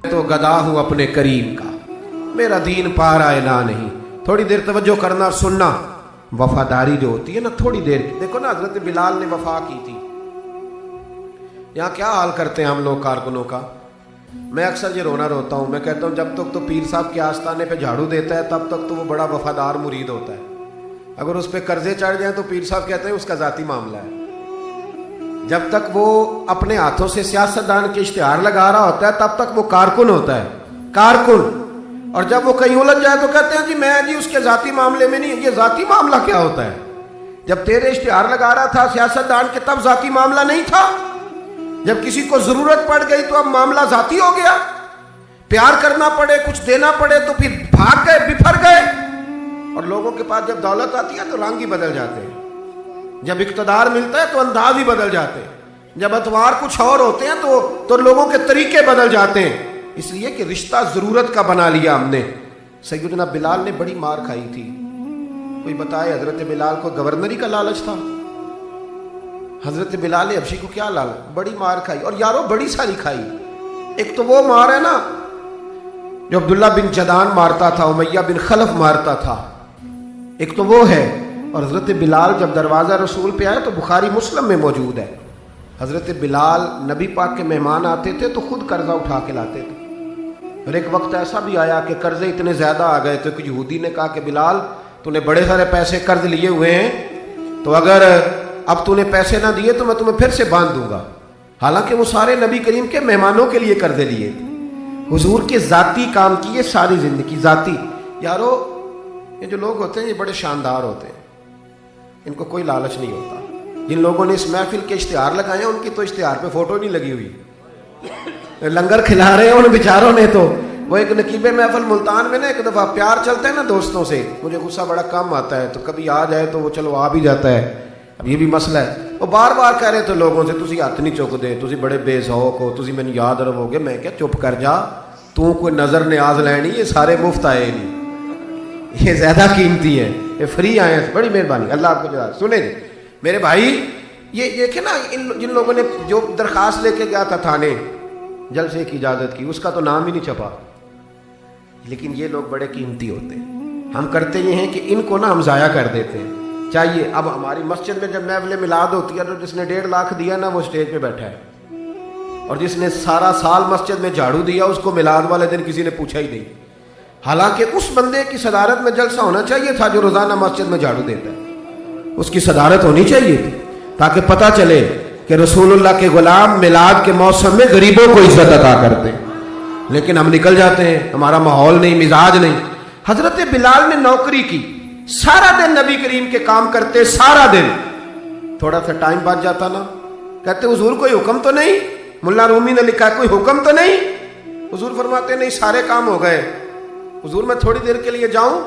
تو گدا ہوں اپنے کریم کا، میرا دین پا رہا ہے نہ نہیں. تھوڑی دیر توجہ کرنا اور سننا. وفاداری جو ہوتی ہے نا تھوڑی دیر کی، دیکھو نا حضرت بلال نے وفا کی تھی. یہاں کیا حال کرتے ہیں ہم لوگ کارکنوں کا. میں اکثر یہ روتا ہوں. میں کہتا ہوں جب تک تو پیر صاحب کے آستانے پہ جھاڑو دیتا ہے تب تک تو وہ بڑا وفادار مرید ہوتا ہے. اگر اس پہ قرضے چڑھ جائیں تو پیر صاحب کہتے ہیں اس کا ذاتی معاملہ ہے. جب تک وہ اپنے ہاتھوں سے سیاستدان کے اشتہار لگا رہا ہوتا ہے تب تک وہ کارکن ہوتا ہے، کارکن. اور جب وہ کہیں الجھ جائے تو کہتے ہیں جی اس کے ذاتی معاملے میں نہیں. یہ ذاتی معاملہ کیا ہوتا ہے؟ جب تیرے اشتہار لگا رہا تھا سیاستدان کے تب ذاتی معاملہ نہیں تھا. جب کسی کو ضرورت پڑ گئی تو اب معاملہ ذاتی ہو گیا. پیار کرنا پڑے، کچھ دینا پڑے تو پھر بھاگ گئے، بفر گئے. اور لوگوں کے پاس جب دولت آتی ہے تو رنگ ہی بدل جاتے ہیں. جب اقتدار ملتا ہے تو انداز ہی بدل جاتے ہیں. جب اتوار کچھ اور ہوتے ہیں تو لوگوں کے طریقے بدل جاتے ہیں. اس لیے کہ رشتہ ضرورت کا بنا لیا ہم نے. سیدنا بلال نے بڑی مار کھائی تھی. کوئی بتائے حضرت بلال کو گورنری کا لالچ تھا؟ حضرت بلال حبشی کو کیا لالچ؟ بڑی مار کھائی. اور یارو بڑی ساری کھائی. ایک تو وہ مار ہے نا جو عبداللہ بن جدان مارتا تھا، امیہ بن خلف مارتا تھا، ایک تو وہ ہے. اور حضرت بلال جب دروازہ رسول پہ آئے تو بخاری مسلم میں موجود ہے، حضرت بلال نبی پاک کے مہمان آتے تھے تو خود قرضہ اٹھا کے لاتے تھے. اور ایک وقت ایسا بھی آیا کہ قرضے اتنے زیادہ آ گئے تو کہ یہودی نے کہا کہ بلال تو نے بڑے سارے پیسے قرض لیے ہوئے ہیں، تو اگر اب تو نے پیسے نہ دیے تو میں تمہیں پھر سے باندھ دوں گا. حالانکہ وہ سارے نبی کریم کے مہمانوں کے لیے قرضے لیے تھے. حضور کے ذاتی کام کیے ساری زندگی ذاتی. یارو یہ جو لوگ ہوتے ہیں یہ بڑے شاندار ہوتے ہیں، ان کو کوئی لالچ نہیں ہوتا. جن لوگوں نے اس محفل کے اشتہار لگائے ہیں ان کی تو اشتہار پہ فوٹو نہیں لگی ہوئی. لنگر کھلا رہے ہیں ان بیچاروں نے. تو وہ ایک نقیب محفل ملتان میں نا ایک دفعہ پیار چلتا ہے نا دوستوں سے، مجھے غصہ بڑا کم آتا ہے تو کبھی آ جائے تو وہ چلو آ بھی جاتا ہے. اب یہ بھی مسئلہ ہے. وہ بار بار کہہ رہے تھے لوگوں سے تسی ہاتھ نہیں چک دے، تسی بڑے بے ذوق ہو، تسی مینوں یاد رہو گے. میں کیا چپ کر جا، تو کوئی نظر نیاز لینی، یہ سارے مفت آئے نہیں، یہ زیادہ قیمتی ہے، یہ فری آئے ہیں. بڑی مہربانی، اللہ آپ کو جزا. سنیں میرے بھائی، یہ دیکھیں نا جن لوگوں نے جو درخواست لے کے گیا تھا تھانے جلسے کی اجازت کی، اس کا تو نام ہی نہیں چھپا. لیکن یہ لوگ بڑے قیمتی ہوتے ہیں. ہم کرتے یہ ہیں کہ ان کو نا ہم ضائع کر دیتے ہیں. چاہیے اب ہماری مسجد میں جب محفل میلاد ہوتی ہے تو جس نے 1.5 لاکھ دیا نا وہ اسٹیج پہ بیٹھا ہے، اور جس نے سارا سال مسجد میں جھاڑو دیا اس کو میلاد والے دن کسی نے پوچھا ہی نہیں. حالانکہ اس بندے کی صدارت میں جلسہ ہونا چاہیے تھا جو روزانہ مسجد میں جھاڑو دیتا ہے. اس کی صدارت ہونی چاہیے تھی تاکہ پتہ چلے کہ رسول اللہ کے غلام میلاد کے موسم میں غریبوں کو عزت عطا کرتے ہیں. لیکن ہم نکل جاتے ہیں، ہمارا ماحول نہیں، مزاج نہیں. حضرت بلال نے نوکری کی، سارا دن نبی کریم کے کام کرتے، سارا دن. تھوڑا سا ٹائم بچ جاتا نا، کہتے حضور کوئی حکم تو نہیں؟ ملا رومی نے لکھا ہے کوئی حکم تو نہیں؟ حضور فرماتے نہیں سارے کام ہو گئے. حضور میں تھوڑی دیر کے لیے جاؤں؟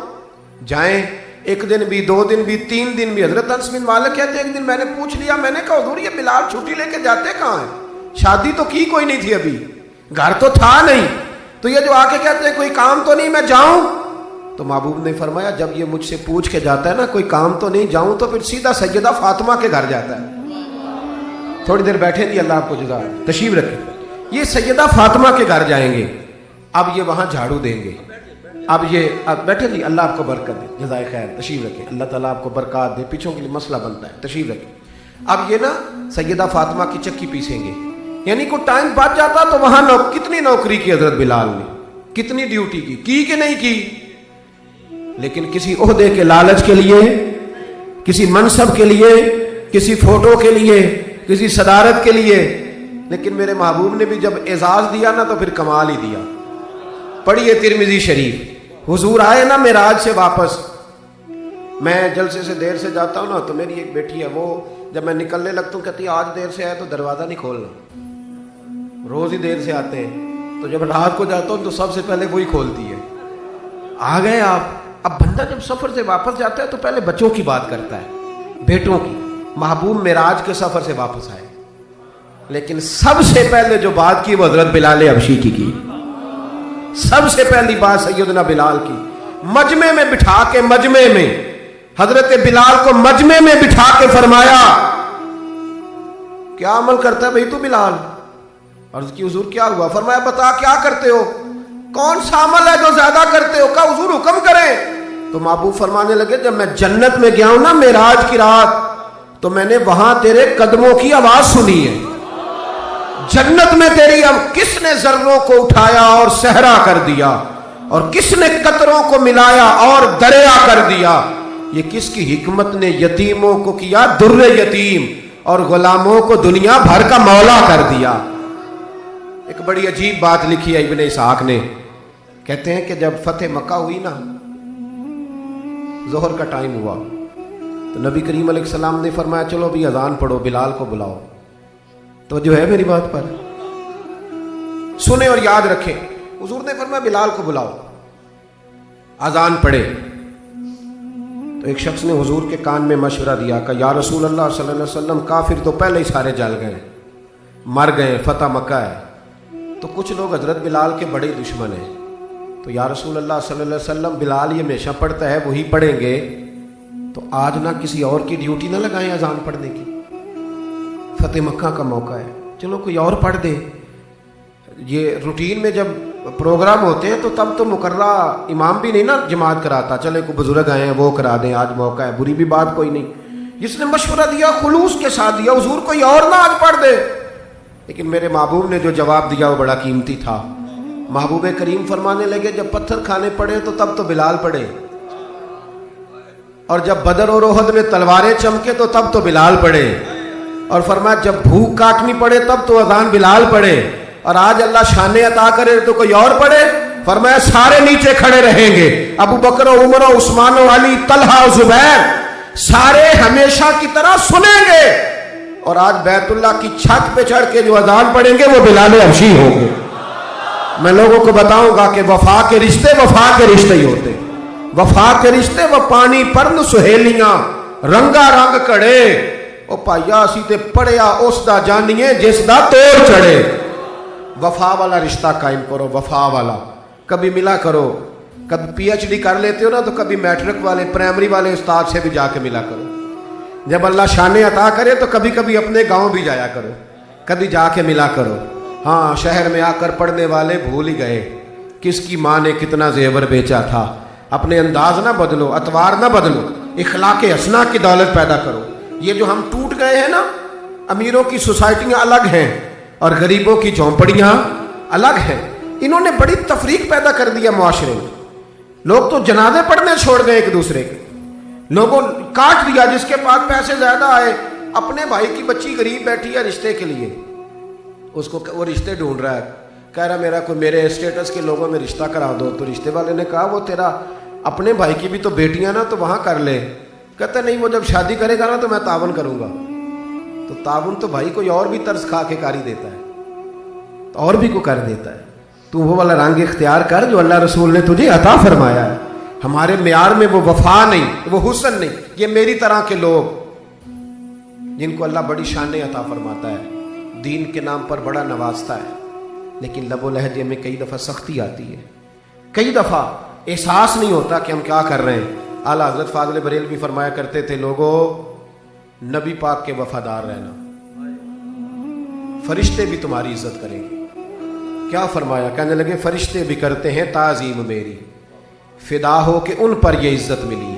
جائیں. 1 دن بھی، 2 دن بھی، 3 دن بھی. حضرت انس بن مالک کہتے ایک دن میں نے پوچھ لیا، میں نے کہا حضور یہ بلال چھٹی لے کے جاتے کہاں ہیں؟ شادی تو کی کوئی نہیں تھی ابھی، گھر تو تھا نہیں، تو یہ جو آ کے کہتے ہیں کوئی کام تو نہیں میں جاؤں؟ تو محبوب نے فرمایا جب یہ مجھ سے پوچھ کے جاتا ہے نا کوئی کام تو نہیں جاؤں، تو پھر سیدھا سیدہ فاطمہ کے گھر جاتا ہے. تھوڑی دیر بیٹھے دی، اللہ آپ کو جزا تشریف رکھے. یہ سیدہ فاطمہ کے گھر جائیں گے، اب یہ وہاں جھاڑو دیں گے. اب بیٹھے دی، اللہ آپ کو برکت دے، جزائے خیر. تشریف رکھے، اللہ تعالیٰ آپ کو برکات دے. پیچھوں کے لیے مسئلہ بنتا ہے، تشریف رکھے. اب یہ نا سیدہ فاطمہ کی چکی پیسیں گے. یعنی کوئی ٹائم بچ جاتا تو وہاں کتنی نوکری کی حضرت بلال نے، کتنی ڈیوٹی کی کہ نہیں کی. لیکن کسی عہدے کے لالچ کے لیے، کسی منصب کے لیے، کسی فوٹو کے لیے، کسی صدارت کے لیے. لیکن میرے محبوب نے بھی جب اعزاز دیا نا تو پھر کمال ہی دیا. پڑھیے ترمذی شریف. حضور آئے نا معراج سے واپس. میں جلسے سے دیر سے جاتا ہوں نا تو میری ایک بیٹی ہے، وہ جب میں نکلنے لگتا ہوں کہتی ہے آج دیر سے آئے تو دروازہ نہیں کھولنا. روز ہی دیر سے آتے ہیں، تو جب رات کو جاتا ہوں تو سب سے پہلے وہی کھولتی ہے. آ گئے آپ. اب بندہ جب سفر سے واپس جاتا ہے تو پہلے بچوں کی بات کرتا ہے، بیٹوں کی. محبوب معراج کے سفر سے واپس آئے، لیکن سب سے پہلے جو بات کی وہ حضرت بلال حبشی کی. سب سے پہلی بات سیدنا بلال کی. مجمع میں بٹھا کے، مجمع میں حضرت بلال کو مجمع میں بٹھا کے فرمایا کیا عمل کرتا ہے بھائی تو بلال؟ عرض کی حضور کیا ہوا؟ فرمایا بتا کیا کرتے ہو، کون سا عمل ہے جو زیادہ کرتے ہو؟ کہا حضور حکم کریں۔ تو محبوب فرمانے لگے جب میں جنت میں گیا ہوں نا معراج کی رات، تو میں نے وہاں تیرے قدموں کی آواز سنی ہے۔ جنت میں تیری کس نے ذروں کو اٹھایا اور صحرا کر دیا، اور کس نے قطروں کو ملایا اور دریا کر دیا؟ یہ کس کی حکمت نے یتیموں کو کیا در یتیم، اور غلاموں کو دنیا بھر کا مولا کر دیا۔ ایک بڑی عجیب بات لکھی ہے ابن اسحاق نے، کہتے ہیں کہ جب فتح مکہ ہوئی نا، ظہر کا ٹائم ہوا، تو نبی کریم علیہ السلام نے فرمایا چلو بھی اذان پڑھو، بلال کو بلاؤ۔ تو جو ہے میری بات پر سنیں اور یاد رکھیں، حضور نے فرمایا بلال کو بلاؤ، اذان پڑھے۔ تو ایک شخص نے حضور کے کان میں مشورہ دیا کہ یا رسول اللہ صلی اللہ علیہ وسلم کافر تو پہلے ہی سارے جل گئے، مر گئے، فتح مکہ ہے، تو کچھ لوگ حضرت بلال کے بڑے دشمن ہیں، تو یا رسول اللہ صلی اللہ علیہ وسلم بلال یہ ہمیشہ پڑھتا ہے وہی پڑھیں گے، تو آج نہ کسی اور کی ڈیوٹی نہ لگائیں اذان پڑھنے کی، فتح مکہ کا موقع ہے، چلو کوئی اور پڑھ دے۔ یہ روٹین میں جب پروگرام ہوتے ہیں تو تب تو مقررہ امام بھی نہیں نا جماعت کراتا، چلے کوئی بزرگ آئے ہیں وہ کرا دیں، آج موقع ہے، بری بھی بات کوئی نہیں۔ جس نے مشورہ دیا خلوص کے ساتھ دیا، حضور کوئی اور نہ آج پڑھ دے، لیکن میرے محبوب نے جو جواب دیا وہ بڑا قیمتی تھا۔ محبوب کریم فرمانے لگے جب پتھر کھانے پڑے تو تب تو بلال پڑھے، اور جب بدر اور احد میں تلواریں چمکے تو تب تو بلال پڑھے، اور فرمایا جب بھوک کاٹنی پڑے تب تو اذان بلال پڑھے، اور آج اللہ شان عطا کرے تو کوئی اور پڑھے۔ فرمایا سارے نیچے کھڑے رہیں گے، ابو بکر و عمر و عثمان و علی، طلحہ و زبیر، سارے ہمیشہ کی طرح سنیں گے، اور آج بیت اللہ کی چھت پہ چڑھ کے جو اذان پڑھیں گے وہ بلال حبشی ہوں گے۔ میں لوگوں کو بتاؤں گا کہ وفا کے رشتے وفا کے رشتے ہی ہوتے، وفا کے رشتے وہ پانی پرن سہیلیاں رنگا رنگ کڑے، او پائیا اسی تے پڑھیا اس دا جانیے جس دا توڑ چڑھے۔ وفا والا رشتہ قائم کرو، وفا والا، کبھی ملا کرو، کبھی پی ایچ ڈی کر لیتے ہو نا تو کبھی میٹرک والے پرائمری والے استاد سے بھی جا کے ملا کرو، جب اللہ شان عطا کرے تو کبھی کبھی اپنے گاؤں بھی جایا کرو، کبھی جا کے ملا کرو۔ ہاں شہر میں آ کر پڑھنے والے بھول ہی گئے کس کی ماں نے کتنا زیور بیچا تھا۔ اپنے انداز نہ بدلو، اطوار نہ بدلو، اخلاق حسنہ کی دولت پیدا کرو۔ یہ جو ہم ٹوٹ گئے ہیں نا، امیروں کی سوسائٹیاں الگ ہیں اور غریبوں کی جھونپڑیاں الگ ہیں، انہوں نے بڑی تفریق پیدا کر دیا معاشرے میں۔ لوگ تو جنازے پڑھنے چھوڑ گئے ایک دوسرے کے، لوگوں کاٹ دیا، جس کے پاس پیسے زیادہ آئے، اپنے بھائی کی بچی غریب بیٹھی ہے رشتے کے لیے، اس کو وہ رشتے ڈھونڈ رہا ہے، کہہ رہا میرا کوئی میرے اسٹیٹس کے لوگوں میں رشتہ کرا دو، تو رشتے والے نے کہا وہ تیرا اپنے بھائی کی بھی تو بیٹیاں نا، تو وہاں کر لے۔ کہتا نہیں وہ جب شادی کرے گا نا تو میں تعاون کروں گا۔ تو تعاون تو بھائی کوئی اور بھی طرز کھا کے کاری دیتا ہے، تو اور بھی کو کر دیتا ہے۔ تو وہ والا رنگ اختیار کر جو اللہ رسول نے تجھے عطا فرمایا ہے۔ ہمارے معیار میں وہ وفا نہیں، وہ حسن نہیں، یہ میری طرح کے لوگ جن کو اللہ بڑی شان عطا فرماتا ہے، دین کے نام پر بڑا نوازتا ہے، لیکن لب و لہجے میں کئی دفعہ سختی آتی ہے، کئی دفعہ احساس نہیں ہوتا کہ ہم کیا کر رہے ہیں۔ اعلیٰ حضرت فاضل بریلوی فرمایا کرتے تھے لوگوں نبی پاک کے وفادار رہنا، فرشتے بھی تمہاری عزت کریں گے۔ کیا فرمایا؟ کہنے لگے فرشتے بھی کرتے ہیں تعظیم میری، فدا ہو کہ ان پر یہ عزت ملی